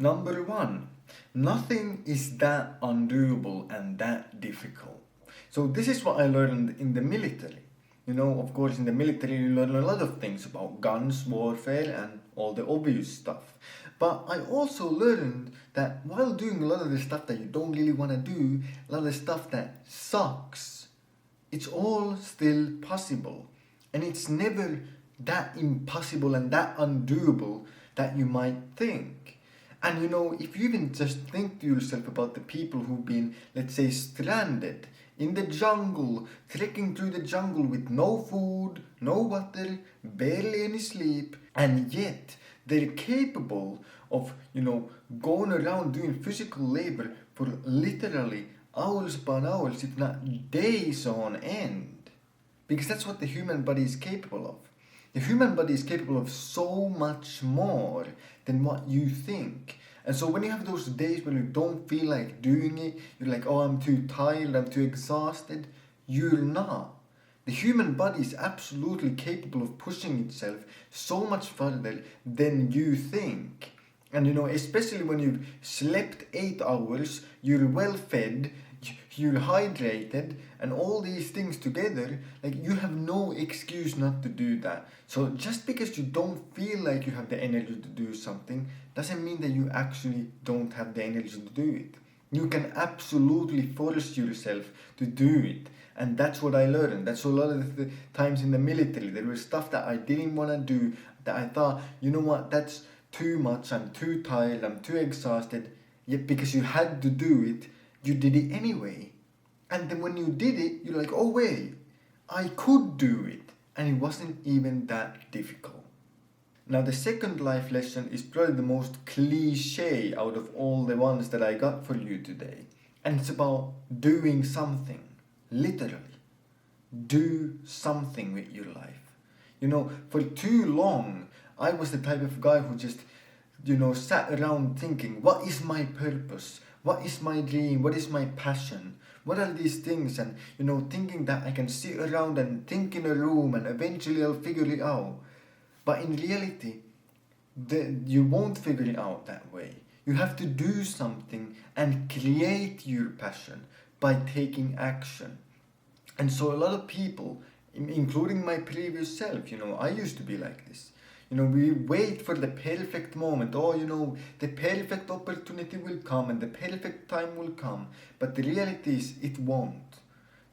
Number one, nothing is that undoable and that difficult. So this is what I learned in the military. You know, of course, in the military you learn a lot of things about guns, warfare, and all the obvious stuff. But I also learned that while doing a lot of the stuff that you don't really want to do, a lot of the stuff that sucks, it's all still possible. And it's never that impossible and that undoable that you might think. And you know, if you even just think to yourself about the people who've been, let's say, stranded in the jungle, trekking through the jungle with no food, no water, barely any sleep, and yet they're capable of, going around doing physical labor for literally hours upon hours, if not days on end. Because that's what the human body is capable of. The human body is capable of so much more than what you think. And so when you have those days when you don't feel like doing it, you're like, oh, I'm too tired, I'm too exhausted. You're not. The human body is absolutely capable of pushing itself so much further than you think. And especially when you've slept 8 hours, you're well fed, you're hydrated, and all these things together, like, you have no excuse not to do that. So just because you don't feel like you have the energy to do something doesn't mean that you actually don't have the energy to do it. You can absolutely force yourself to do it. And that's what I learned. That's a lot of the times in the military. There was stuff that I didn't want to do, that I thought, you know what, that's too much, I'm too tired, I'm too exhausted. Yet because you had to do it, you did it anyway. And then when you did it, you're like, oh wait, I could do it. And it wasn't even that difficult. Now the second life lesson is probably the most cliche out of all the ones that I got for you today. And it's about doing something. Literally. Do something with your life. For too long, I was the type of guy who just, sat around thinking, what is my purpose? What is my dream? What is my passion? What are these things? And, thinking that I can sit around and think in a room and eventually I'll figure it out. But in reality, you won't figure it out that way. You have to do something and create your passion by taking action. And so a lot of people, including my previous self, I used to be like this. We wait for the perfect moment. Oh, the perfect opportunity will come and the perfect time will come. But the reality is, it won't.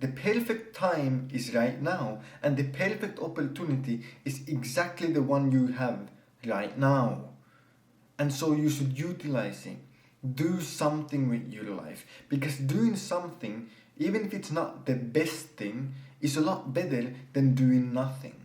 The perfect time is right now, and the perfect opportunity is exactly the one you have right now. And so you should utilize it. Do something with your life. Because doing something, even if it's not the best thing, is a lot better than doing nothing.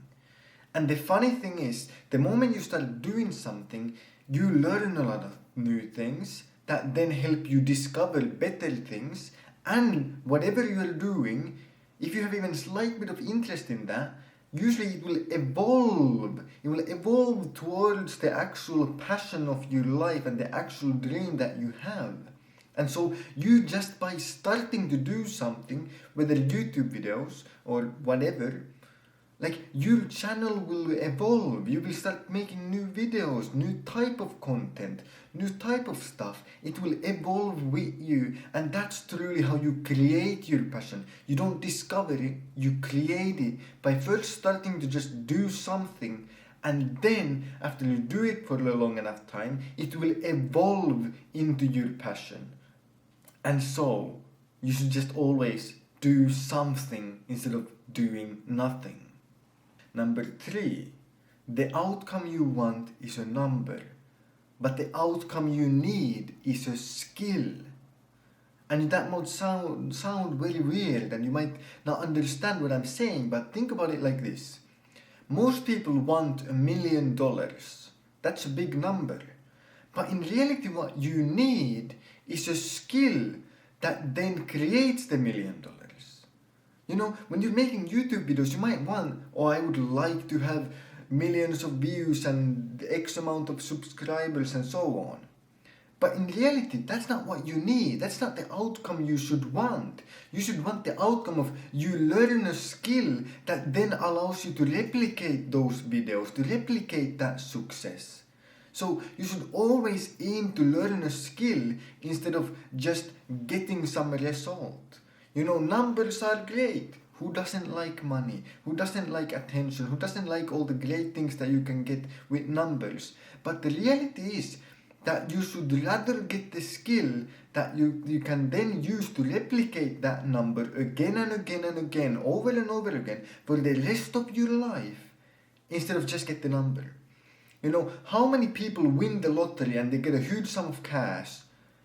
And the funny thing is, the moment you start doing something, you learn a lot of new things that then help you discover better things. And whatever you're doing, if you have even a slight bit of interest in that, usually it will evolve. It will evolve towards the actual passion of your life and the actual dream that you have. And so you, just by starting to do something, whether YouTube videos or whatever, like, your channel will evolve. You will start making new videos, new type of content, new type of stuff. It will evolve with you. And that's truly how you create your passion. You don't discover it, you create it by first starting to just do something. And then, after you do it for a long enough time, it will evolve into your passion. And so, you should just always do something instead of doing nothing. Number 3, the outcome you want is a number, but the outcome you need is a skill. And that might sound very weird, and you might not understand what I'm saying, but think about it like this. Most people want $1 million. That's a big number. But in reality, what you need is a skill that then creates the $1 million. When you're making YouTube videos, you might want, I would like to have millions of views and X amount of subscribers and so on. But in reality, that's not what you need. That's not the outcome you should want. You should want the outcome of you learn a skill that then allows you to replicate those videos, to replicate that success. So you should always aim to learn a skill instead of just getting some result. You know, numbers are great. Who doesn't like money? Who doesn't like attention? Who doesn't like all the great things that you can get with numbers? But the reality is that you should rather get the skill that you can then use to replicate that number again and again and again, over and over again, for the rest of your life, instead of just get the number. You know, how many people win the lottery and they get a huge sum of cash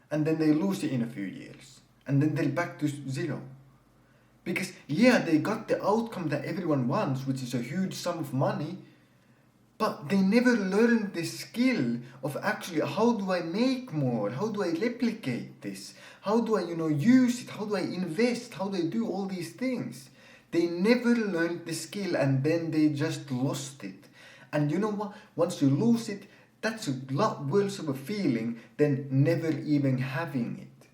and then they lose it in a few years and then they're back to zero? Because yeah, they got the outcome that everyone wants, which is a huge sum of money, but they never learned the skill of actually, how do I make more? How do I replicate this? How do I, use it? How do I invest? How do I do all these things? They never learned the skill and then they just lost it. And you know what? Once you lose it, that's a lot worse of a feeling than never even having it.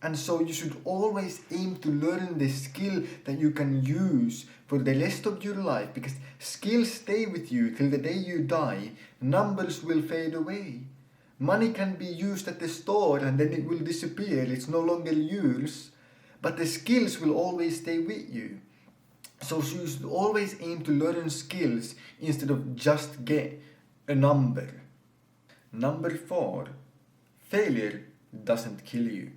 And so you should always aim to learn the skill that you can use for the rest of your life, because skills stay with you till the day you die. Numbers will fade away. Money can be used at the store and then it will disappear. It's no longer yours. But the skills will always stay with you. So you should always aim to learn skills instead of just get a number. Number 4, failure doesn't kill you.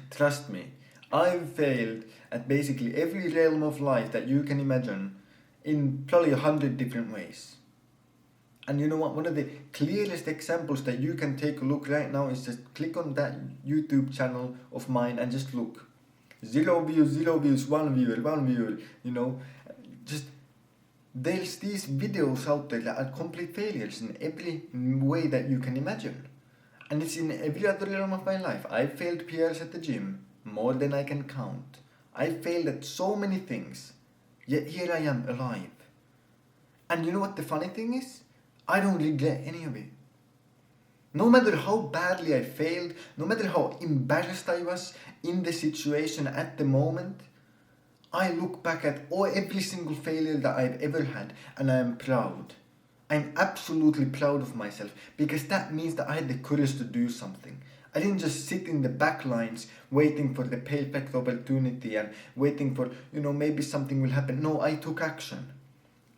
Trust me, I've failed at basically every realm of life that you can imagine in probably 100 different ways. And you know what? One of the clearest examples that you can take a look right now is just click on that YouTube channel of mine and just look. 0 views, 1 viewer, just there's these videos out there that are complete failures in every way that you can imagine. And it's in every other realm of my life. I failed PRs at the gym, more than I can count. I failed at so many things, yet here I am alive. And you know what the funny thing is? I don't regret any of it. No matter how badly I failed, no matter how embarrassed I was in the situation at the moment, I look back at every single failure that I've ever had and I am proud. I'm absolutely proud of myself, because that means that I had the courage to do something. I didn't just sit in the back lines waiting for the perfect opportunity and waiting for, maybe something will happen. No, I took action.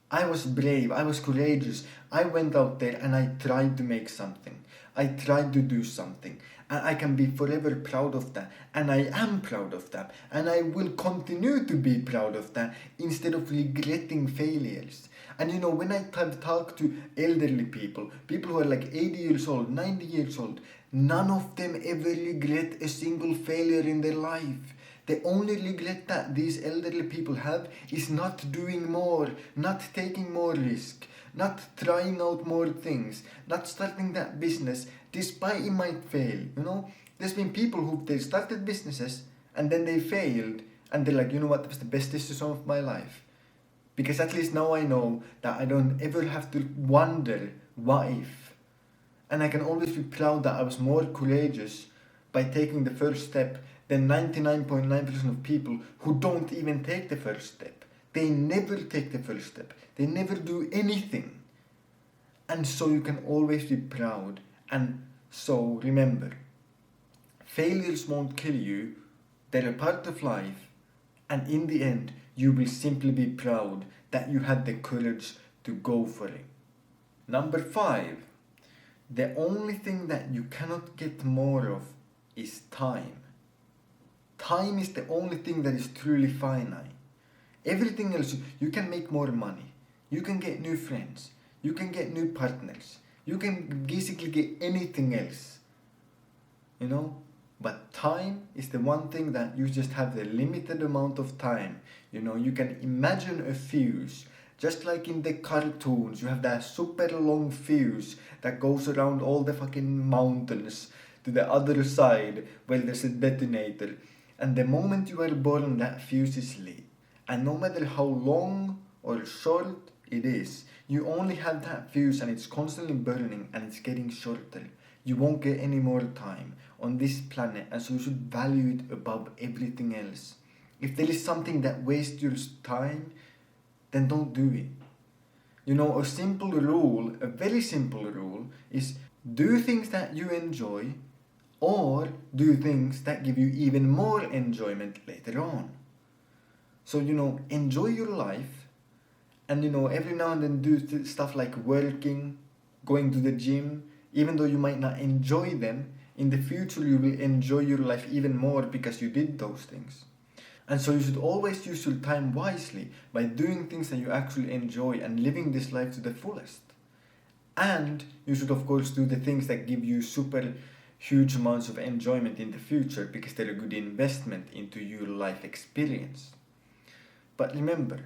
I was brave, I was courageous. I went out there and I tried to make something. I tried to do something. And I can be forever proud of that. And I am proud of that. And I will continue to be proud of that instead of regretting failures. And when I talk to elderly people who are like 80 years old, 90 years old, none of them ever regret a single failure in their life. The only regret that these elderly people have is not doing more, not taking more risk, not trying out more things, not starting that business despite it might fail. There's been people they started businesses and then they failed and they're like, you know what, that was the best decision of my life. Because at least now I know that I don't ever have to wonder what if. And I can always be proud that I was more courageous by taking the first step than 99.9% of people who don't even take the first step. They never take the first step. They never do anything. And so you can always be proud. And so remember, failures won't kill you. They're a part of life. And in the end, you will simply be proud that you had the courage to go for it. Number 5, the only thing that you cannot get more of is time. Time is the only thing that is truly finite. Everything else, you can make more money. You can get new friends. You can get new partners. You can basically get anything else. But time is the one thing that you just have the limited amount of time. You can imagine a fuse. Just like in the cartoons, you have that super long fuse that goes around all the fucking mountains to the other side where there's a detonator. And the moment you are born, that fuse is lit. And no matter how long or short it is, you only have that fuse and it's constantly burning and it's getting shorter. You won't get any more time on this planet, and so you should value it above everything else. If there is something that wastes your time, then don't do it. You know, a simple rule, a very simple rule is do things that you enjoy or do things that give you even more enjoyment later on. So, you know, enjoy your life and, you know, every now and then do stuff like working, going to the gym, even though you might not enjoy them, in the future you will enjoy your life even more because you did those things. And so you should always use your time wisely by doing things that you actually enjoy and living this life to the fullest. And you should of course do the things that give you super huge amounts of enjoyment in the future because they're a good investment into your life experience. But remember,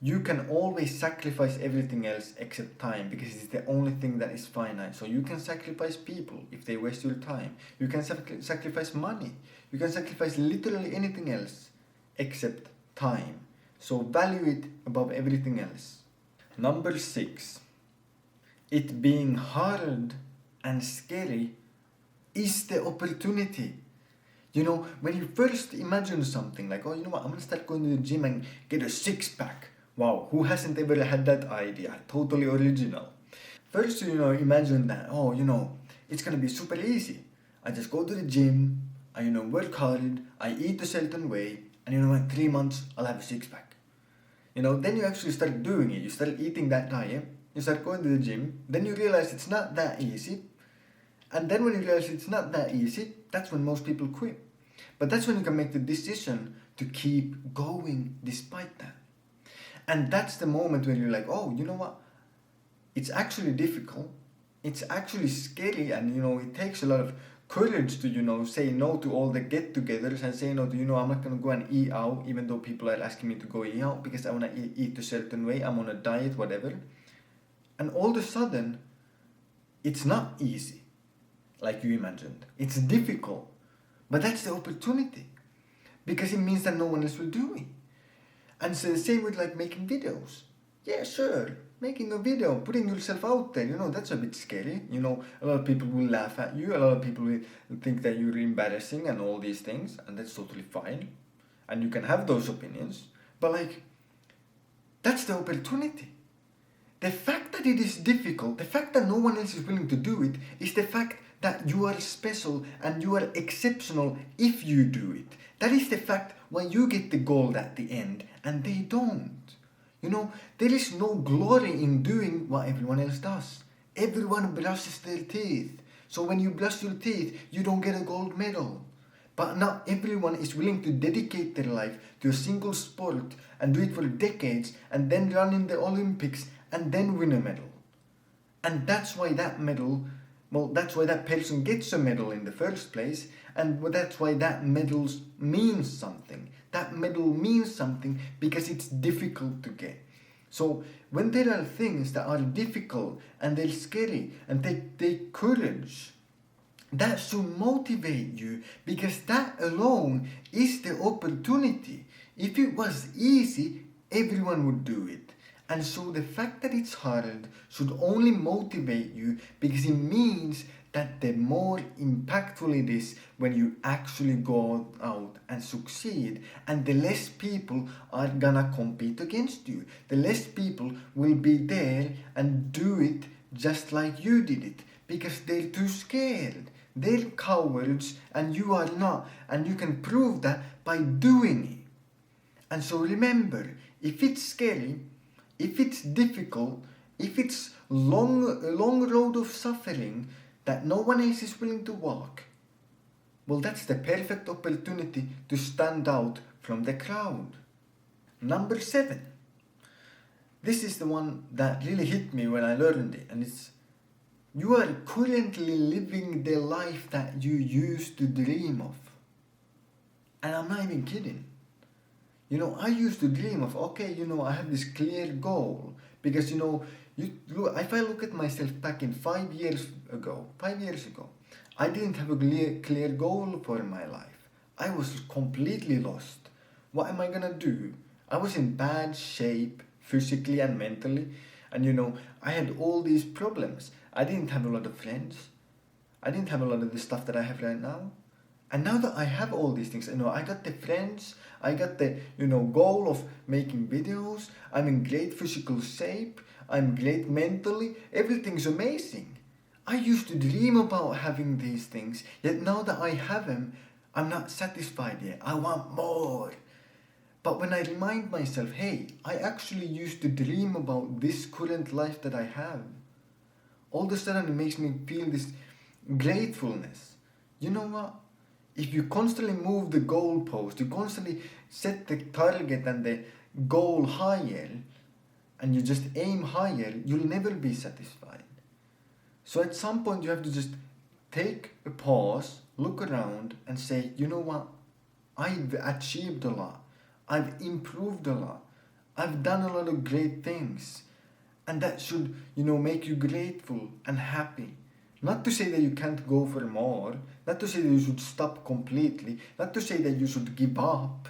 you can always sacrifice everything else except time because it's the only thing that is finite. So you can sacrifice people if they waste your time. You can sacrifice money. You can sacrifice literally anything else except time. So value it above everything else. Number 6. It being hard and scary is the opportunity. You know, when you first imagine something like, oh, you know what, I'm gonna start going to the gym and get a six-pack. Wow, who hasn't ever had that idea? Totally original. First, you know, imagine that, oh, you know, it's gonna be super easy. I just go to the gym, I, you know, work hard, I eat a certain way, and you know, in 3 months, I'll have a six-pack. You know, then you actually start doing it. You start eating that diet, you start going to the gym, then you realize it's not that easy. And then when you realize it's not that easy, that's when most people quit. But that's when you can make the decision to keep going despite that. And that's the moment when you're like, oh, you know what? It's actually difficult. It's actually scary, and you know, it takes a lot of courage to, you know, say no to all the get-togethers and say no to, you know, I'm not gonna go and eat out even though people are asking me to go eat out because I wanna eat a certain way, I'm on a diet, whatever. And all of a sudden, it's not easy like you imagined. It's difficult. But that's the opportunity because it means that no one else will do it. And so the same with like making videos. Yeah, sure, making a video, putting yourself out there, you know, that's a bit scary. You know, a lot of people will laugh at you, a lot of people will think that you're embarrassing and all these things, and that's totally fine. And you can have those opinions, but like, that's the opportunity. The fact that it is difficult, the fact that no one else is willing to do it, is the fact that you are special and you are exceptional if you do it. That is the fact why you get the gold at the end and they don't. You know, there is no glory in doing what everyone else does. Everyone brushes their teeth. So when you brush your teeth, you don't get a gold medal. But not everyone is willing to dedicate their life to a single sport and do it for decades and then run in the Olympics and then win a medal. And that's why that medal, well, that's why that person gets a medal in the first place, and that's why that medal means something. That medal means something because it's difficult to get. So when there are things that are difficult and they're scary and they take courage, that should motivate you because that alone is the opportunity. If it was easy, everyone would do it. And so the fact that it's hard should only motivate you because it means that the more impactful it is when you actually go out and succeed, and the less people are gonna compete against you. The less people will be there and do it just like you did it because they're too scared. They're cowards and you are not, and you can prove that by doing it. And so remember, if it's scary, if it's difficult, if it's a long road of suffering that no one else is willing to walk, well, that's the perfect opportunity to stand out from the crowd. Number 7. This is the one that really hit me when I learned it, and it's, you are currently living the life that you used to dream of. And I'm not even kidding. You know, I used to dream of, okay, you know, I have this clear goal. Because, you know, if I look at myself back in 5 years ago, I didn't have a clear goal for my life. I was completely lost. What am I gonna do? I was in bad shape, physically and mentally. And, you know, I had all these problems. I didn't have a lot of friends. I didn't have a lot of the stuff that I have right now. And now that I have all these things, I got the friends, I got the, goal of making videos, I'm in great physical shape, I'm great mentally, everything's amazing. I used to dream about having these things, yet now that I have them, I'm not satisfied yet. I want more. But when I remind myself, hey, I actually used to dream about this current life that I have, all of a sudden it makes me feel this gratefulness. You know what? If you constantly move the goalpost, you constantly set the target and the goal higher, and you just aim higher, you'll never be satisfied. So at some point you have to just take a pause, look around and say, you know what? I've achieved a lot. I've improved a lot. I've done a lot of great things. And that should, make you grateful and happy. Not to say that you can't go for more, not to say that you should stop completely, not to say that you should give up.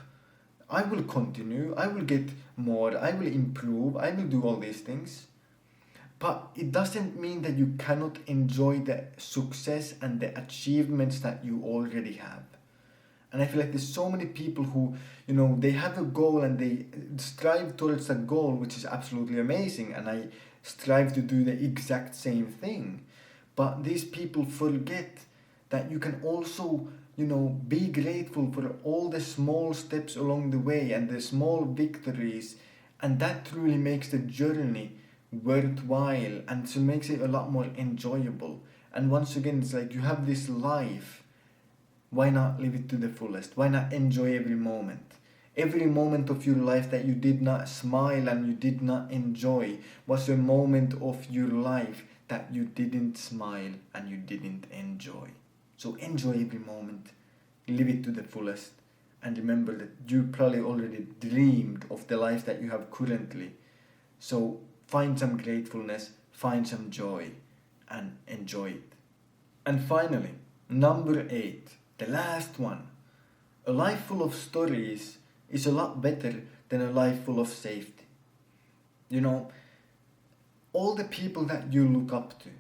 I will continue, I will get more, I will improve, I will do all these things. But it doesn't mean that you cannot enjoy the success and the achievements that you already have. And I feel like there's so many people who, they have a goal and they strive towards that goal, which is absolutely amazing. And I strive to do the exact same thing. But these people forget that you can also, be grateful for all the small steps along the way and the small victories. And that truly makes the journey worthwhile and so makes it a lot more enjoyable. And once again, it's like you have this life. Why not live it to the fullest? Why not enjoy every moment? Every moment of your life that you did not smile and you did not enjoy was a moment of your life that you didn't smile and you didn't enjoy. So enjoy every moment, live it to the fullest, and remember that you probably already dreamed of the life that you have currently. So find some gratefulness, find some joy, and enjoy it. And finally, number 8. The last one. A life full of stories is a lot better than a life full of safety. All the people that you look up to,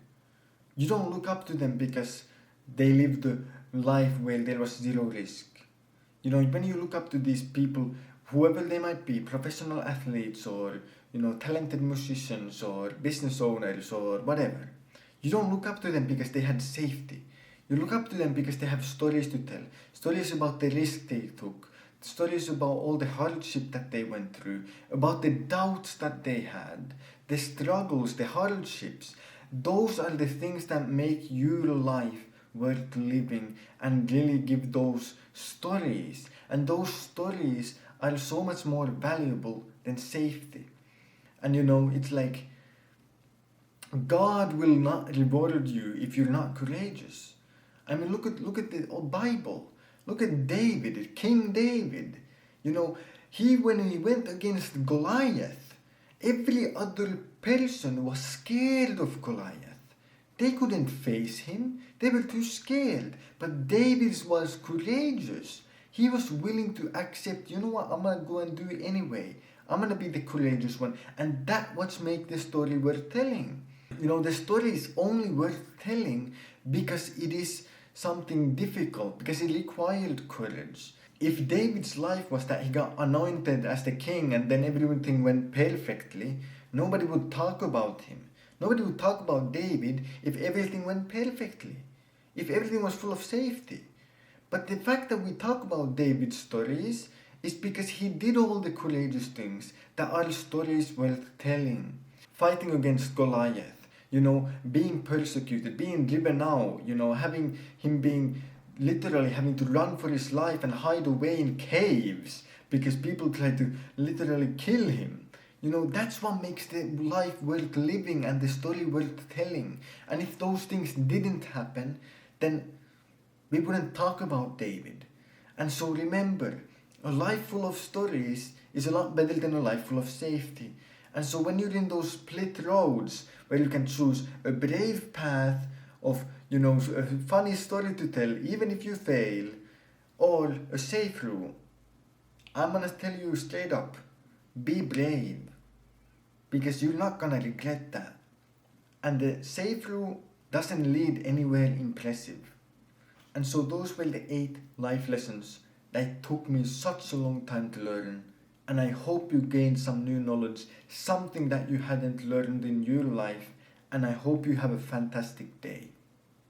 you don't look up to them because they lived a life where there was zero risk. When you look up to these people, whoever they might be, professional athletes or, talented musicians or business owners or whatever, you don't look up to them because they had safety. You look up to them because they have stories to tell, stories about the risk they took, stories about all the hardship that they went through, about the doubts that they had, the struggles, the hardships. Those are the things that make your life worth living and really give those stories. And those stories are so much more valuable than safety. And it's like God will not reward you if you're not courageous. I mean, look at the Bible. Look at David, King David. When he went against Goliath, every other person was scared of Goliath. They couldn't face him. They were too scared. But David was courageous. He was willing to accept, I'm going to go and do it anyway. I'm going to be the courageous one. And that's what makes the story worth telling. The story is only worth telling because it is something difficult, because it required courage. If David's life was that he got anointed as the king and then everything went perfectly, nobody would talk about him. Nobody would talk about David if everything went perfectly, if everything was full of safety. But the fact that we talk about David's stories is because he did all the courageous things that are stories worth telling. Fighting against Goliath, being persecuted, being driven out, literally having to run for his life and hide away in caves because people tried to literally kill him. That's what makes the life worth living and the story worth telling. And if those things didn't happen, then we wouldn't talk about David. And so remember, a life full of stories is a lot better than a life full of safety. And so when you're in those split roads where you can choose a brave path of, a funny story to tell even if you fail, or a safe route, I'm gonna tell you straight up, be brave, because you're not gonna regret that. And the safe route doesn't lead anywhere impressive. And so those were the 8 life lessons that took me such a long time to learn. And I hope you gained some new knowledge, something that you hadn't learned in your life. And I hope you have a fantastic day.